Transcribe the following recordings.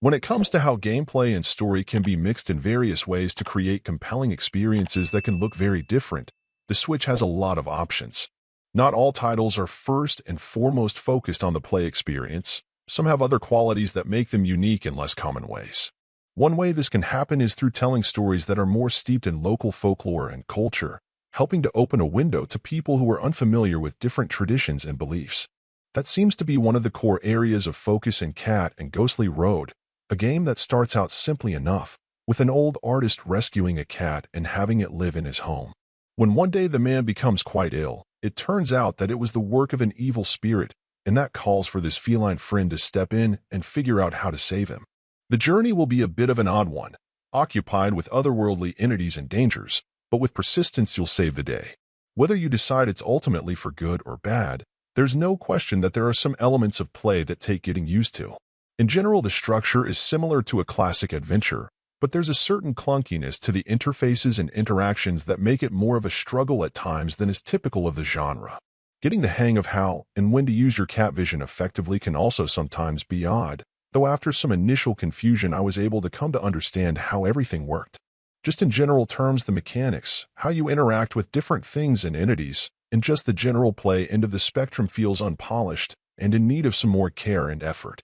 When it comes to how gameplay and story can be mixed in various ways to create compelling experiences that can look very different, the Switch has a lot of options. Not all titles are first and foremost focused on the play experience. Some have other qualities that make them unique in less common ways. One way this can happen is through telling stories that are more steeped in local folklore and culture, helping to open a window to people who are unfamiliar with different traditions and beliefs. That seems to be one of the core areas of focus in Cat and Ghostly Road, a game that starts out simply enough, with an old artist rescuing a cat and having it live in his home. When one day the man becomes quite ill, it turns out that it was the work of an evil spirit, and that calls for this feline friend to step in and figure out how to save him. The journey will be a bit of an odd one, occupied with otherworldly entities and dangers, but with persistence you'll save the day. Whether you decide it's ultimately for good or bad, there's no question that there are some elements of play that take getting used to. In general, the structure is similar to a classic adventure, but there's a certain clunkiness to the interfaces and interactions that make it more of a struggle at times than is typical of the genre. Getting the hang of how and when to use your cat vision effectively can also sometimes be odd, though after some initial confusion I was able to come to understand how everything worked. Just in general terms, the mechanics, how you interact with different things and entities, and just the general play end of the spectrum feels unpolished and in need of some more care and effort.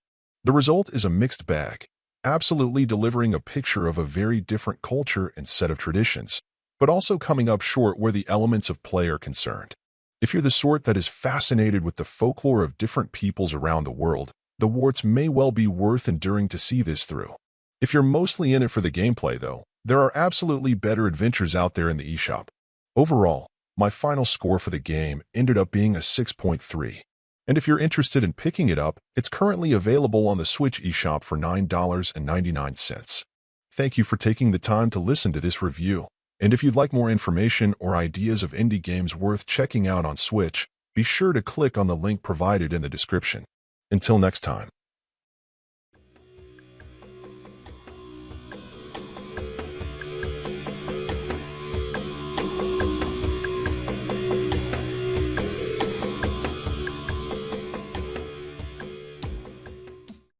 The result is a mixed bag, absolutely delivering a picture of a very different culture and set of traditions, but also coming up short where the elements of play are concerned. If you're the sort that is fascinated with the folklore of different peoples around the world, the warts may well be worth enduring to see this through. If you're mostly in it for the gameplay, though, there are absolutely better adventures out there in the eShop. Overall, my final score for the game ended up being a 6.3. And if you're interested in picking it up, it's currently available on the Switch eShop for $9.99. Thank you for taking the time to listen to this review. And if you'd like more information or ideas of indie games worth checking out on Switch, be sure to click on the link provided in the description. Until next time.